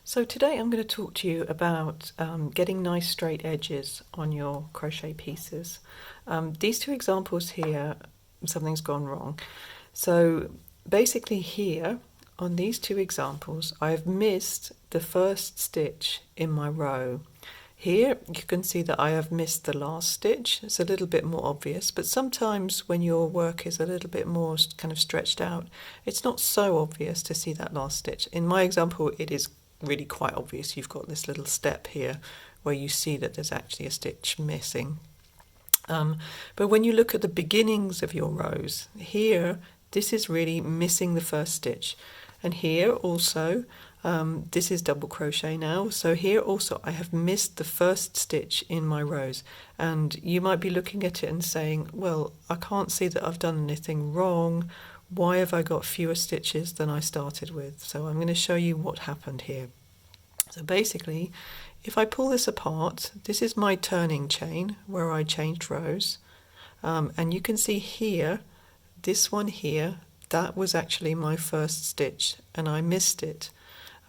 So today I'm going to talk to you about getting nice straight edges on your crochet pieces. These two examples here, something's gone wrong. So basically here on these two examples, I've missed the first stitch in my row. Here you can see that I have missed the last stitch. It's a little bit more obvious, but sometimes when your work is a little bit more kind of stretched out, it's not so obvious to see that last stitch. In my example, it is really quite obvious. You've got this little step here where you see that there's actually a stitch missing. But when you look at the beginnings of your rows, here this is really missing the first stitch, and here also this is double crochet now, so here also I have missed the first stitch in my rows. And you might be looking at it and saying, well, I can't see that I've done anything wrong. Why have I got fewer stitches than I started with? So I'm going to show you what happened here. So basically, if I pull this apart, this is my turning chain where I changed rows. And you can see here, this one here, that was actually my first stitch and I missed it.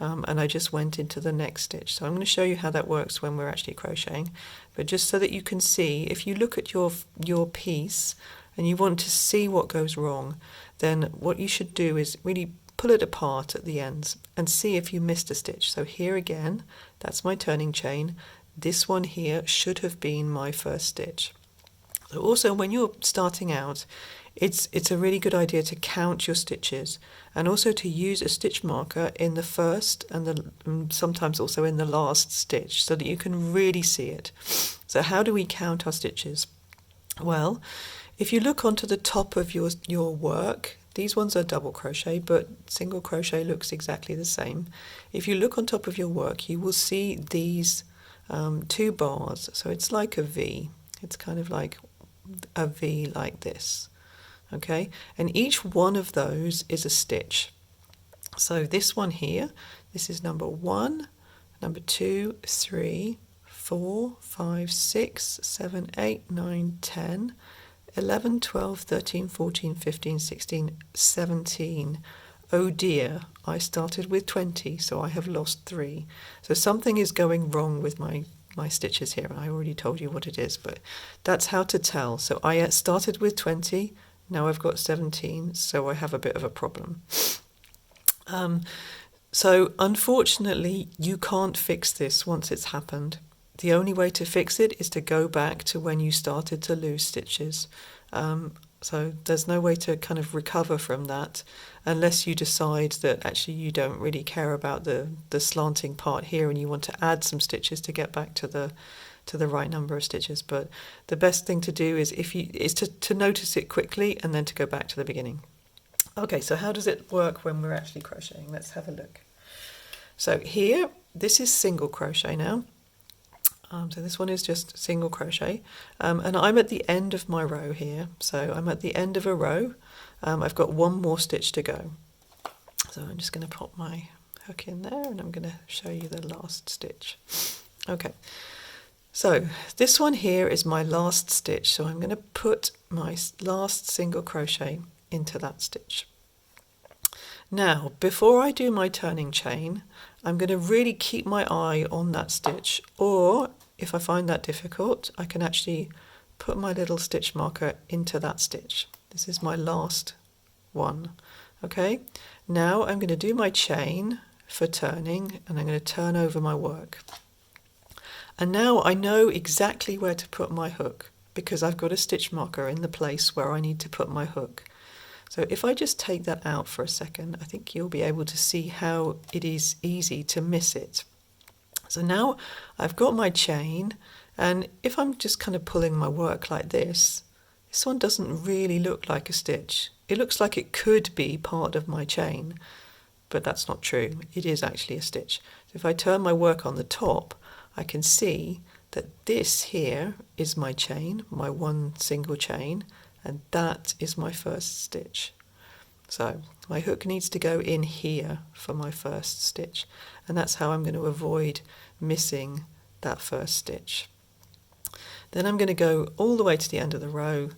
And I just went into the next stitch. So I'm going to show you how that works when we're actually crocheting. But just so that you can see, if you look at your piece and you want to see what goes wrong, then what you should do is really pull it apart at the ends and see if you missed a stitch. So here again, that's my turning chain. This one here should have been my first stitch. So also when you're starting out, it's a really good idea to count your stitches and also to use a stitch marker in the first and sometimes also in the last stitch so that you can really see it. So how do we count our stitches? Well, if you look onto the top of your work, these ones are double crochet, but single crochet looks exactly the same. If you look on top of your work, you will see these two bars. So it's like a V. It's kind of like a V like this. Okay, and each one of those is a stitch. So this one here, this is number 1, number 2, 3, 4, 5, 6, 7, 8, 9, 10, 11, 12, 13, 14, 15, 16, 17. Oh dear, I started with 20, so I have lost 3. So something is going wrong with my stitches here. I already told you what it is, but that's how to tell. So I started with 20, now I've got 17, so I have a bit of a problem. So unfortunately, you can't fix this once it's happened. The only way to fix it is to go back to when you started to lose stitches. So there's no way to kind of recover from that unless you decide that actually you don't really care about the slanting part here and you want to add some stitches to get back to the right number of stitches. But the best thing to do is to notice it quickly and then to go back to the beginning. Okay, so how does it work when we're actually crocheting? Let's have a look. So here, this is single crochet now. So this one is just single crochet, and I'm at the end of my row here. So I'm at the end of a row. I've got one more stitch to go. So I'm just going to pop my hook in there and I'm going to show you the last stitch. Okay, so this one here is my last stitch. So I'm going to put my last single crochet into that stitch. Now, before I do my turning chain, I'm going to really keep my eye on that stitch, or if I find that difficult, I can actually put my little stitch marker into that stitch. This is my last one. Okay, now I'm going to do my chain for turning and I'm going to turn over my work. And now I know exactly where to put my hook because I've got a stitch marker in the place where I need to put my hook. So if I just take that out for a second, I think you'll be able to see how it is easy to miss it. So now I've got my chain, and if I'm just kind of pulling my work like this one doesn't really look like a stitch. It looks like it could be part of my chain, but that's not true. It is actually a stitch. So if I turn my work on the top, I can see that this here is my chain, my one single chain, and that is my first stitch. So my hook needs to go in here for my first stitch, and that's how I'm going to avoid missing that first stitch. Then I'm going to go all the way to the end of the row,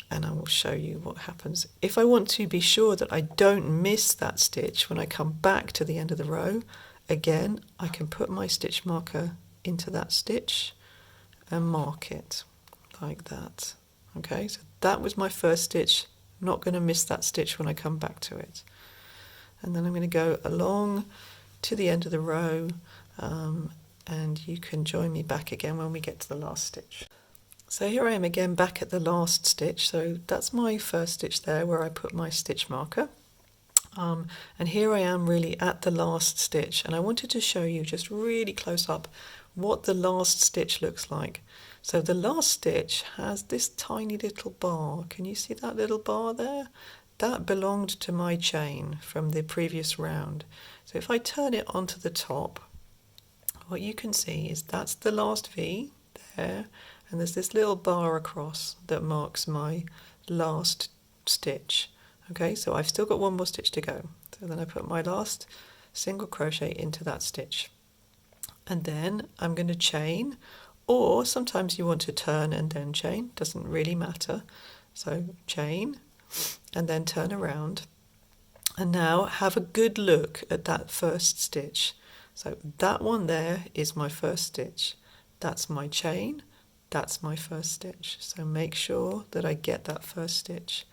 and I will show you what happens. If I want to be sure that I don't miss that stitch when I come back to the end of the row, again I can put my stitch marker into that stitch and mark it like that. Okay, so that was my first stitch. I'm not going to miss that stitch when I come back to it. And then I'm going to go along to the end of the row, and you can join me back again when we get to the last stitch. So here I am again back at the last stitch. So that's my first stitch there where I put my stitch marker. And here I am really at the last stitch, and I wanted to show you just really close up what the last stitch looks like. So the last stitch has this tiny little bar. Can you see that little bar there? That belonged to my chain from the previous round. So if I turn it onto the top, what you can see is that's the last V there, and there's this little bar across that marks my last stitch. Okay, so I've still got one more stitch to go. So then I put my last single crochet into that stitch. And then I'm going to chain, or sometimes you want to turn and then chain, doesn't really matter. So chain and then turn around. And now have a good look at that first stitch. So that one there is my first stitch. That's my chain, that's my first stitch. So make sure that I get that first stitch.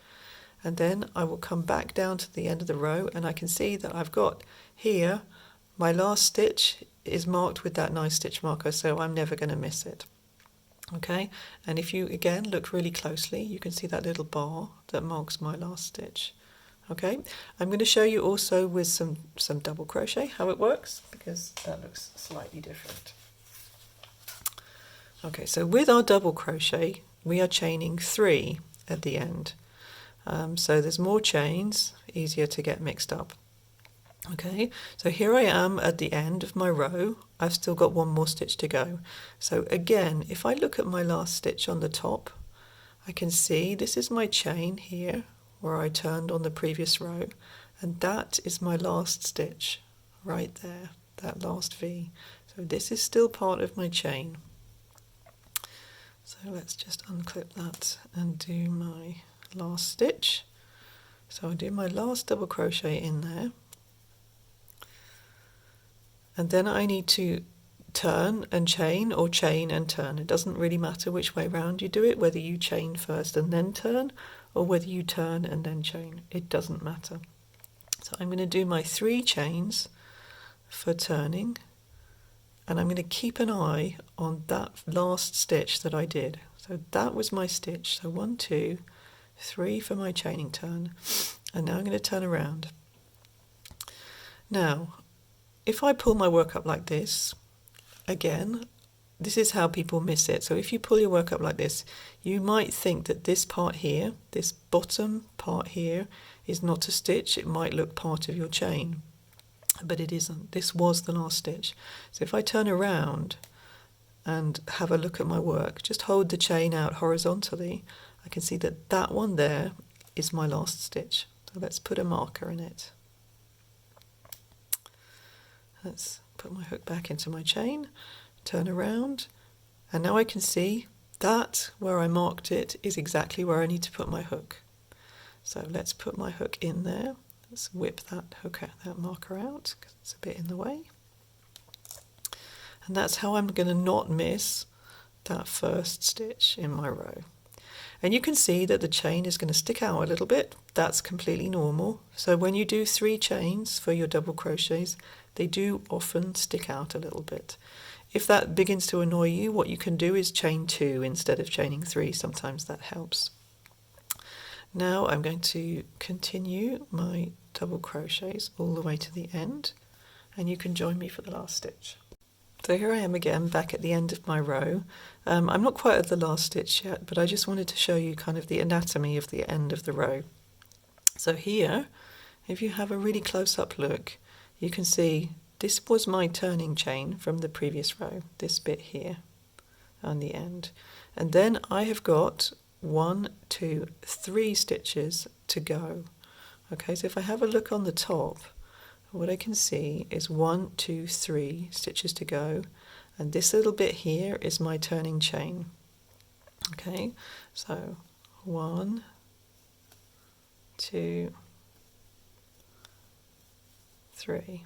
And then I will come back down to the end of the row, and I can see that I've got here my last stitch is marked with that nice stitch marker, so I'm never going to miss it. Okay, and if you again look really closely, you can see that little bar that marks my last stitch. Okay, I'm going to show you also with some double crochet how it works, because that looks slightly different. Okay, so with our double crochet we are chaining 3 at the end. So there's more chains, easier to get mixed up. Okay, so here I am at the end of my row. I've still got one more stitch to go. So again, if I look at my last stitch on the top, I can see this is my chain here where I turned on the previous row, and that is my last stitch right there, that last V. So this is still part of my chain. So let's just unclip that and do my last stitch. So I do my last double crochet in there, and then I need to turn and chain, or chain and turn. It doesn't really matter which way round you do it, whether you chain first and then turn, or whether you turn and then chain. It doesn't matter. So I'm going to do my 3 chains for turning, and I'm going to keep an eye on that last stitch that I did. So that was my stitch. So 1, 2, 3 for my chaining turn, and now I'm going to turn around. Now if I pull my work up like this, again, this is how people miss it. So if you pull your work up like this, you might think that this part here, this bottom part here, is not a stitch. It might look part of your chain, but it isn't. This was the last stitch. So if I turn around and have a look at my work, just hold the chain out horizontally, I can see that that one there is my last stitch. So let's put a marker in it. Let's put my hook back into my chain, turn around, and now I can see that where I marked it is exactly where I need to put my hook. So let's put my hook in there. Let's whip that hook out, that marker out, because it's a bit in the way. And that's how I'm going to not miss that first stitch in my row. And you can see that the chain is going to stick out a little bit. That's completely normal. So when you do 3 chains for your double crochets, they do often stick out a little bit. If that begins to annoy you, what you can do is chain 2 instead of chaining 3. Sometimes that helps. Now I'm going to continue my double crochets all the way to the end, and you can join me for the last stitch. So here I am again back at the end of my row. I'm not quite at the last stitch yet, but I just wanted to show you kind of the anatomy of the end of the row. So here, if you have a really close-up look, you can see this was my turning chain from the previous row, this bit here on the end. And then I have got 1, 2, 3 stitches to go. Okay, so if I have a look on the top, what I can see is 1, 2, 3 stitches to go, and this little bit here is my turning chain. Okay, so 1, 2, 3.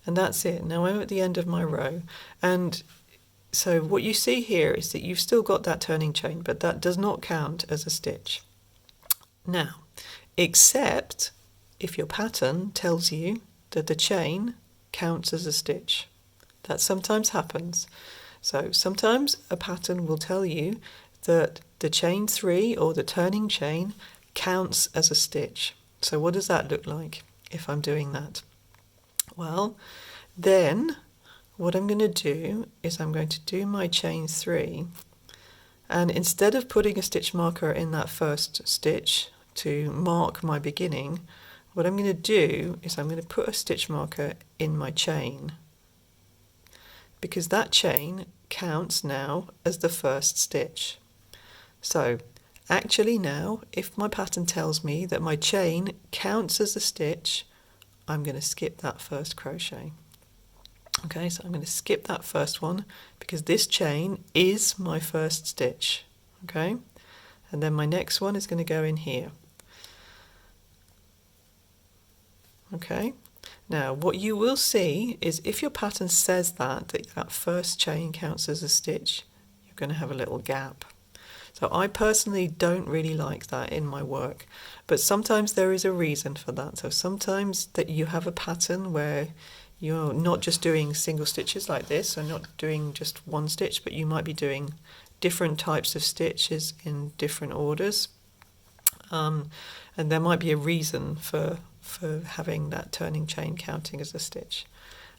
And that's it. Now I'm at the end of my row, and so what you see here is that you've still got that turning chain, but that does not count as a stitch. Now, except if your pattern tells you that the chain counts as a stitch. That sometimes happens. So sometimes a pattern will tell you that the chain 3 or the turning chain counts as a stitch. So what does that look like if I'm doing that? Well, then what I'm going to do is I'm going to do my chain 3, and instead of putting a stitch marker in that first stitch to mark my beginning, what I'm going to do is I'm going to put a stitch marker in my chain, because that chain counts now as the first stitch. So actually now, if my pattern tells me that my chain counts as a stitch, I'm going to skip that first crochet. Okay, so I'm going to skip that first one because this chain is my first stitch. Okay, and then my next one is going to go in here. Okay, now what you will see is if your pattern says that first chain counts as a stitch, you're going to have a little gap. So I personally don't really like that in my work, but sometimes there is a reason for that. So sometimes that you have a pattern where you're not just doing single stitches like this, or not doing just one stitch, but you might be doing different types of stitches in different orders. And there might be a reason for having that turning chain counting as a stitch.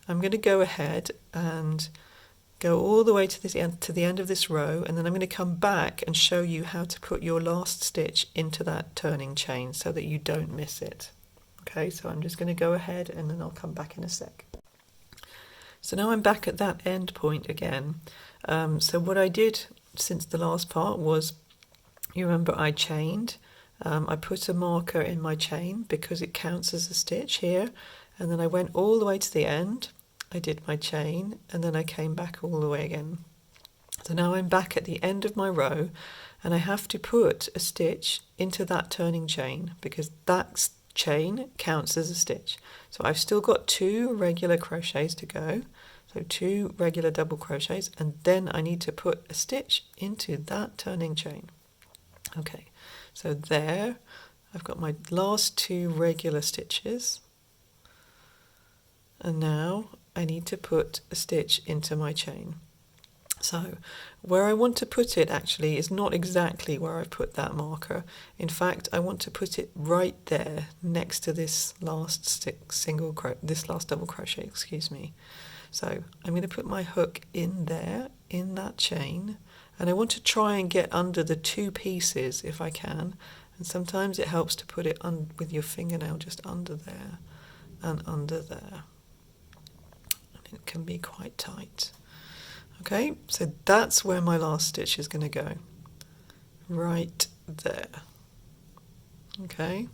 I'm going to go ahead and go all the way to the end of this row, and then I'm going to come back and show you how to put your last stitch into that turning chain so that you don't miss it. Okay, so I'm just going to go ahead and then I'll come back in a sec. So now I'm back at that end point again. So what I did since the last part was, you remember I chained. I put a marker in my chain because it counts as a stitch here, and then I went all the way to the end. I did my chain, and then I came back all the way again. So now I'm back at the end of my row, and I have to put a stitch into that turning chain because that chain counts as a stitch. So I've still got 2 regular crochets to go, so 2 regular double crochets, and then I need to put a stitch into that turning chain. Okay, so there I've got my last 2 regular stitches, and now I need to put a stitch into my chain. So where I want to put it actually is not exactly where I put that marker. In fact, I want to put it right there next to this last double crochet, excuse me. So I'm going to put my hook in there, in that chain, and I want to try and get under the 2 pieces if I can. And sometimes it helps to put it with your fingernail just under there and under there. It can be quite tight. Okay, so that's where my last stitch is going to go, right there. Okay,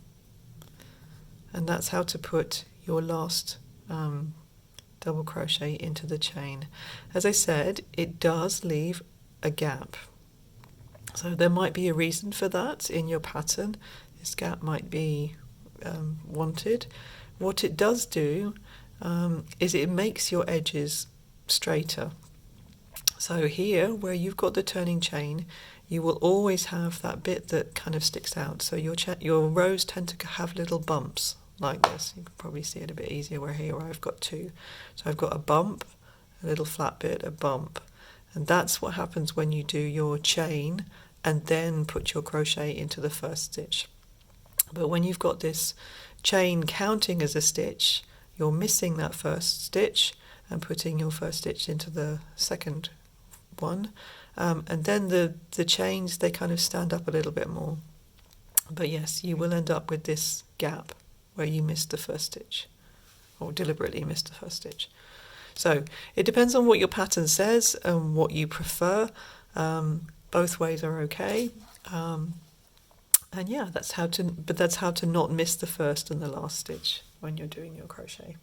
and that's how to put your last double crochet into the chain. As I said, it does leave a gap, so there might be a reason for that in your pattern. This gap might be wanted. What it does do is it makes your edges straighter. So here, where you've got the turning chain, you will always have that bit that kind of sticks out. So your rows tend to have little bumps like this. You can probably see it a bit easier where here I've got 2. So I've got a bump, a little flat bit, a bump. And that's what happens when you do your chain and then put your crochet into the first stitch. But when you've got this chain counting as a stitch, you're missing that first stitch and putting your first stitch into the second one, and then the chains, they kind of stand up a little bit more. But yes, you will end up with this gap where you missed the first stitch, or deliberately missed the first stitch. So it depends on what your pattern says and what you prefer. Both ways are okay. And yeah, that's how to not miss the first and the last stitch when you're doing your crochet.